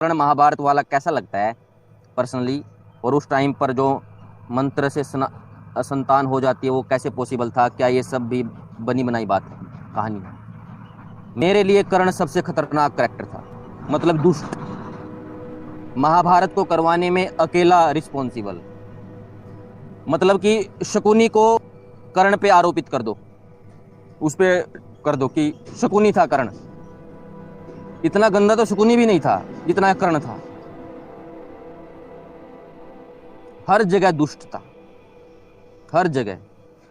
कर्ण महाभारत वाला कैसा लगता है पर्सनली, और उस टाइम पर जो मंत्र से संतान हो जाती है वो कैसे पॉसिबल था? क्या ये सब भी बनी बनाई बात है, कहानी? मेरे लिए कर्ण सबसे खतरनाक कैरेक्टर था, मतलब दुष्ट। महाभारत को करवाने में अकेला रिस्पॉन्सिबल, मतलब कि शकुनी को कर्ण पे आरोपित कर दो, उस पे कर दो कि शकुनी था कर्ण। इतना गंदा तो शकुनी भी नहीं था जितना कर्ण था। हर जगह दुष्ट था, हर जगह।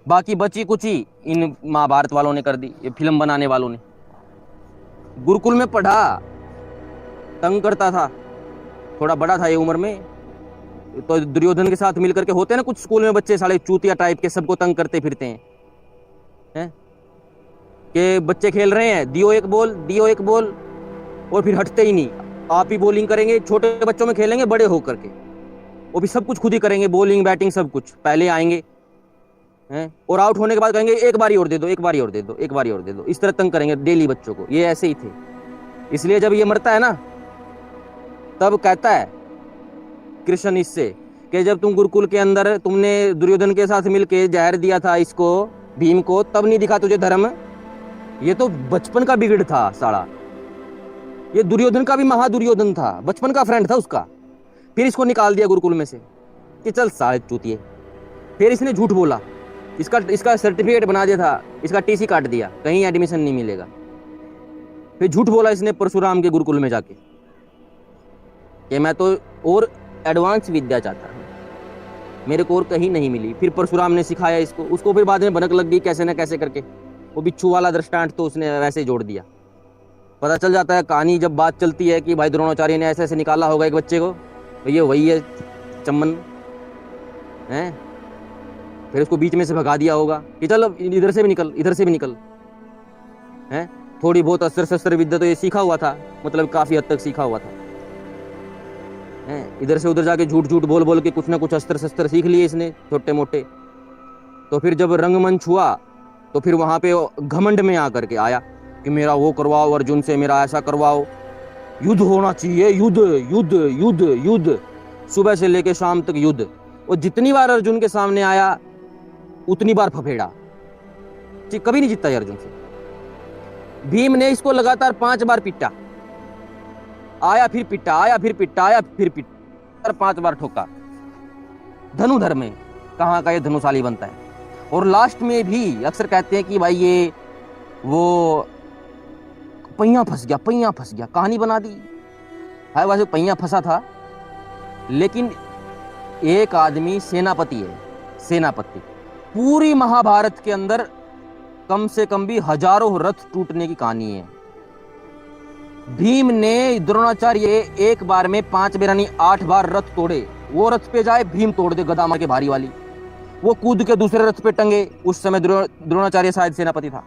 बाकी बची कुची इन महाभारत वालों ने कर दी, ये फिल्म बनाने वालों ने। गुरुकुल में पढ़ा, तंग करता था, थोड़ा बड़ा था ये उम्र में, तो दुर्योधन के साथ मिलकर के होते हैं ना कुछ स्कूल में बच्चे साले चूतिया टाइप के, सबको तंग करते फिरते हैं कि बच्चे खेल रहे हैं, दियो एक बॉल, दियो एक बॉल, और फिर हटते ही नहीं, आप ही बॉलिंग करेंगे। छोटे बच्चों में खेलेंगे, बड़े होकर के वो भी सब कुछ खुद ही करेंगे, बॉलिंग बैटिंग सब कुछ। पहले आएंगे हैं और आउट होने के बाद कहेंगे एक बारी और दे दो, एक बारी और दे दो, एक बारी और दे दो। इस तरह तंग करेंगे डेली बच्चों को। ये ऐसे ही थे। इसलिए जब ये मरता है ना, तब कहता है कृष्ण इससे कि जब तुम गुरुकुल के अंदर तुमने दुर्योधन के साथ मिलके जहर दिया था इसको, भीम को, तब नहीं दिखा तुझे धर्म। ये तो बचपन का बिगड़ था साला। ये दुर्योधन का भी महादुर्योधन था, बचपन का फ्रेंड था उसका। फिर इसको निकाल दिया गुरुकुल में से कि चल साले चूतिए। फिर इसने झूठ बोला, इसका सर्टिफिकेट बना दिया था, इसका टीसी काट दिया, कहीं एडमिशन नहीं मिलेगा। फिर झूठ बोला इसने परशुराम के गुरुकुल में जाके कि मैं तो और एडवांस विद्या चाहता हूँ, मेरे को और कहीं नहीं मिली। फिर परशुराम ने सिखाया इसको, उसको फिर बाद में भनक लग गई कैसे न कैसे करके। वो बिच्छू वाला दृष्टांत तो उसने वैसे जोड़ दिया। पता चल जाता है कहानी जब बात चलती है कि भाई द्रोणाचार्य ने ऐसे ऐसे निकाला होगा एक बच्चे को, तो ये वही है चम्मन है। फिर उसको बीच में से भगा दिया होगा कि चल अब इधर से भी निकल, इधर से भी निकल है। थोड़ी बहुत अस्त्र शस्त्र विद्या तो ये सीखा हुआ था, मतलब काफी हद तक सीखा हुआ था। इधर से उधर जाके झूठ झूठ बोल बोल के कुछ ना कुछ अस्त्र शस्त्र सीख लिए इसने छोटे मोटे। तो फिर जब रंगमंच हुआ तो फिर वहां पे घमंड में आकर के आया कि मेरा वो करवाओ अर्जुन से, मेरा ऐसा करवाओ, युद्ध होना चाहिए, युद्ध युद्ध युद्ध युद्ध, सुबह से लेके शाम तक युद्ध। और जितनी बार अर्जुन के सामने आया उतनी बार फफेड़ा, कभी नहीं जीतता है अर्जुन से। भीम ने इसको लगातार 5 बार पिटा, आया फिर पिटा, आया फिर पिटा, आया फिर पिटा, 5 बार ठोका। धनुधर में कहाँ का ये धनुशाली बनता है। और लास्ट में भी अक्सर कहते हैं कि भाई ये वो पहिया फंस गया, पहिया फंस गया, कहानी बना दी है। वैसे पहिया फंसा था, लेकिन एक आदमी सेनापति है, सेनापति। पूरी महाभारत के अंदर कम से कम भी हजारों रथ टूटने की कहानी है। भीम ने द्रोणाचार्य एक बार में 5 बार यानी 8 बार रथ तोड़े। वो रथ पे जाए भीम तोड़ दे, गदा मार के भारी वाली। वो कूद के दूसरे रथ पे टंगे, उस समय द्रोणाचार्य शायद सेनापति था।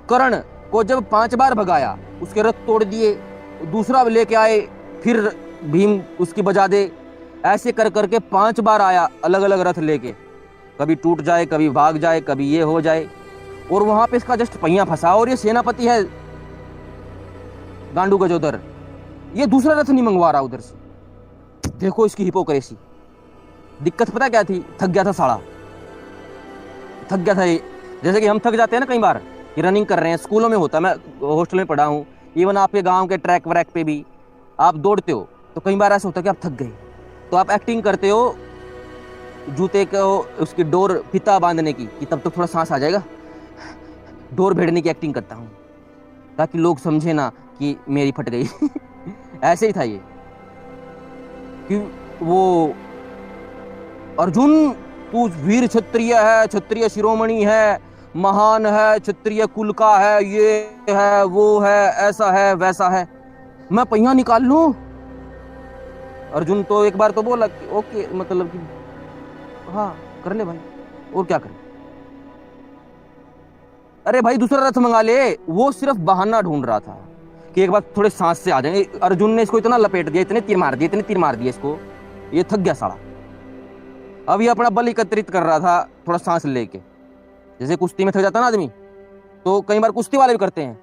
कर्ण को जब 5 बार भगाया, उसके रथ तोड़ दिए, दूसरा लेके आए, फिर भीम उसकी बजा दे। ऐसे कर करके 5 बार आया अलग अलग रथ लेके, कभी टूट जाए, कभी भाग जाए, कभी ये हो जाए। और वहां पे इसका जस्ट पहिया फंसा। और ये सेनापति है गांडू गजोदर, ये दूसरा रथ नहीं मंगवा रहा उधर से। देखो इसकी हिपोक्रेसी। दिक्कत पता क्या थी? थक गया था साला, थक गया था ये। जैसे कि हम थक जाते हैं ना कई बार, कि रनिंग कर रहे हैं, स्कूलों में होता है, मैं हॉस्टल में पढ़ा हूँ, इवन आपके गांव के ट्रैक व्रैक पे भी आप दौड़ते हो तो कई बार ऐसा होता है कि आप थक गए, तो आप एक्टिंग करते हो जूते को उसकी डोर फीता बांधने की, कि तब तक थोड़ा सांस आ जाएगा, डोर भेड़ने की एक्टिंग करता हूँ ताकि लोग समझे ना कि मेरी फट गई। ऐसे ही था ये कि वो अर्जुन तू वीर क्षत्रिय है, क्षत्रिय शिरोमणि है, महान है, क्षत्रिय कुल का है, ये है, वो है, ऐसा है, वैसा है, मैं पहिया निकाल लूं। अर्जुन तो एक बार तो बोला कि ओके, मतलब कि हाँ कर ले भाई, और क्या करे। अरे भाई दूसरा रथ मंगा ले। वो सिर्फ बहाना ढूंढ रहा था कि एक बार थोड़े सांस से आ जाएंगे। अर्जुन ने इसको इतना लपेट दिया, इतने तीर मार दिए, इतने तीर मार दिए इसको, ये थक गया साला। अब ये अपना बल एकत्रित कर रहा था थोड़ा सांस लेके। जैसे कुश्ती में थक जाता ना आदमी, तो कई बार कुश्ती वाले भी करते हैं,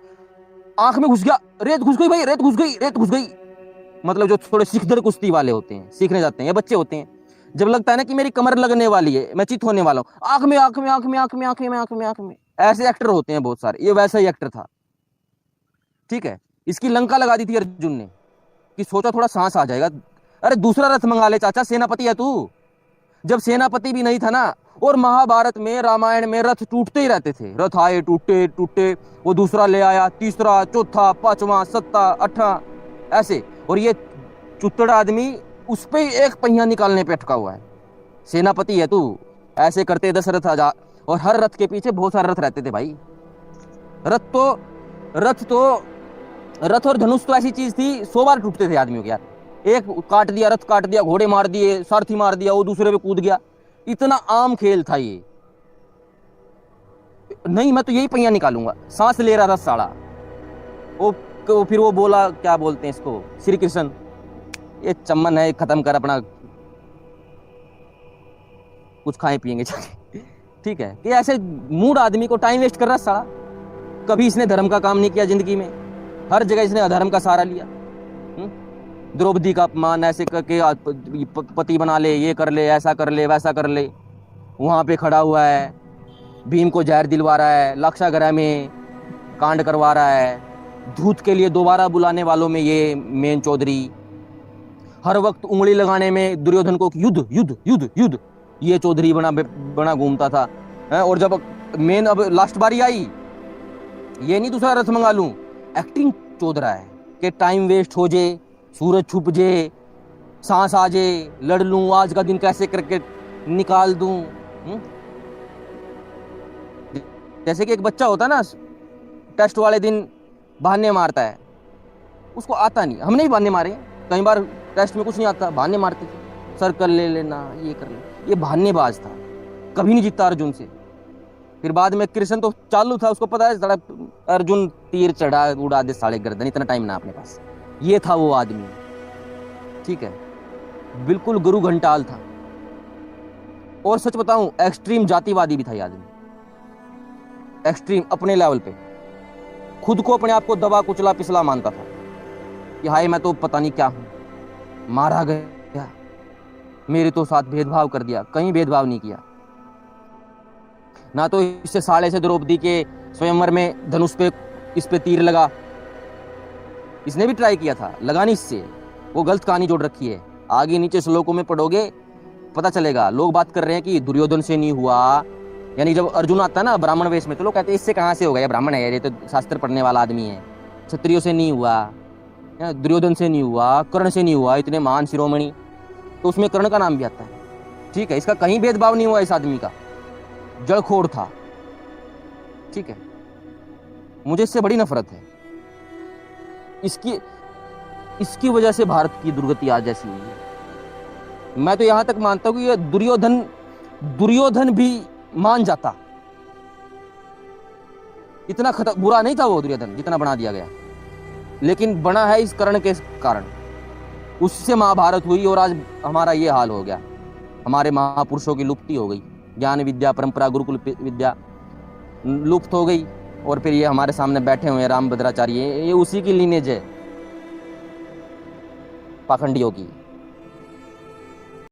आंख में घुस गया, रेत घुस गई भाई, रेत घुस गई, रेत घुस गई, मतलब जो थोड़े सिकदर कुश्ती वाले होते हैं, सीखने जाते हैं, ये बच्चे होते हैं, जब लगता है ना कि मेरी कमर लगने वाली है, मैं चित होने वाला हूँ, आंख में आंख में आंख में आंख में आंख में आंख में आंख में, ऐसे एक्टर होते हैं बहुत सारे, ये वैसा ही एक्टर था। ठीक है, इसकी लंका लगा दी थी अर्जुन ने कि सोचा थोड़ा सांस आ जाएगा। अरे दूसरा रथ मंगा ले चाचा, सेनापति है तू। जब सेनापति भी नहीं था ना, और महाभारत में रामायण में रथ टूटते ही रहते थे, रथ आए टूटे टूटे, वो दूसरा ले आया, तीसरा चौथा पांचवा सत्ता अठा ऐसे, और ये चुत्तड़ आदमी उस पे एक पहिया निकालने पे अटका हुआ है। सेनापति है तू। ऐसे करते दशरथ आजा, और हर रथ के पीछे बहुत सारे रथ रहते थे भाई। रथ और धनुष तो ऐसी चीज थी, 100 बार टूटते थे आदमियों के यार। एक काट दिया, रथ काट दिया, घोड़े मार दिए, सारथी मार दिया, वो दूसरे पे कूद गया, इतना आम खेल था ये। नहीं मैं तो यही पहिया निकालूंगा, सांस ले रहा था साला। वो फिर वो बोला, क्या बोलते हैं इसको, श्री कृष्ण ये चम्मन है, खत्म कर अपना, कुछ खाए पिएंगे जाके। ठीक है, कि ऐसे मूड आदमी को टाइम वेस्ट कर रहा साला। कभी इसने धर्म का काम नहीं किया जिंदगी में, हर जगह इसने अधर्म का सहारा लिया। द्रौपदी का अपमान ऐसे करके पति बना ले, ये कर ले, ऐसा कर ले, वैसा कर ले, वहां पे खड़ा हुआ है, भीम को जहर दिलवा रहा है, लाक्षागृह में कांड करवा रहा है, धूत के लिए दोबारा बुलाने वालों में ये मेन चौधरी, हर वक्त उंगली लगाने में दुर्योधन को युद्ध युद्ध युद्ध युद्ध, ये चौधरी बना घूमता था। और जब मेन अब लास्ट बारी आई, ये नहीं दूसरा रथ मंगा लूं, एक्टिंग चौध रहा है कि टाइम वेस्ट हो जाए, सूरज छुप जाए, सांस आ जाए, लड़ लूं, आज का दिन कैसे करके निकाल दूं। जैसे कि एक बच्चा होता है ना, टेस्ट वाले दिन बहाने मारता है, उसको आता नहीं, हमने भी बहाने मारे कई बार, टेस्ट में कुछ नहीं आता, बहाने मारते थे, सर्कल ले लेना, ये कर ले, ये बहानेबाज था, कभी नहीं जीता अर्जुन से। फिर बाद में कृष्ण तो चालू था, उसको पता है अर्जुन तीर चढ़ा उड़ा दे साले गर्दन, इतना टाइम ना अपने पास। ये था वो आदमी, ठीक है, बिल्कुल गुरु घंटाल था। और सच बताऊं, एक्सट्रीम जातिवादी भी था ये आदमी, एक्सट्रीम अपने लेवल पे, खुद को अपने आप को दबा कुचला पिसला मानता था कि हाय मैं तो पता नहीं क्या हूं, मारा गया, मेरे तो साथ भेदभाव कर दिया। कहीं भेदभाव नहीं किया ना, तो इससे साले से द्रौपदी के स्वयंवर में धनुष पे इस पे तीर लगा, इसने भी ट्राई किया था, लगा नहीं इससे, वो गलत कहानी जोड़ रखी है। आगे नीचे श्लोकों में पढ़ोगे पता चलेगा। लोग बात कर रहे हैं कि दुर्योधन से नहीं हुआ, यानी जब अर्जुन आता है ना ब्राह्मण वेश में, तो लोग कहते हैं इससे कहाँ से हो गया, ब्राह्मण है ये तो शास्त्र पढ़ने वाला आदमी है, क्षत्रियों से नहीं हुआ, दुर्योधन से नहीं हुआ, कर्ण से नहीं हुआ, इतने महान शिरोमणि, तो उसमें कर्ण का नाम भी आता है। ठीक है, इसका कहीं भेदभाव नहीं हुआ, इस आदमी का जड़खोर था। ठीक है, मुझे इससे बड़ी नफरत है, इसकी वजह से भारत की दुर्गति आज ऐसी हुई है। मैं तो यहां तक मानता हूं कि ये दुर्योधन भी मान जाता, इतना बुरा नहीं था वो दुर्योधन जितना बना दिया गया, लेकिन बना है इस कर्ण के कारण, उससे महाभारत हुई और आज हमारा ये हाल हो गया। हमारे महापुरुषों की लुप्ति हो गई, ज्ञान विद्या परंपरा गुरुकुल विद्या लुप्त हो गई, और फिर ये हमारे सामने बैठे हुए हैं रामभद्राचार्य, ये उसी की लीनेज है पाखंडियों की।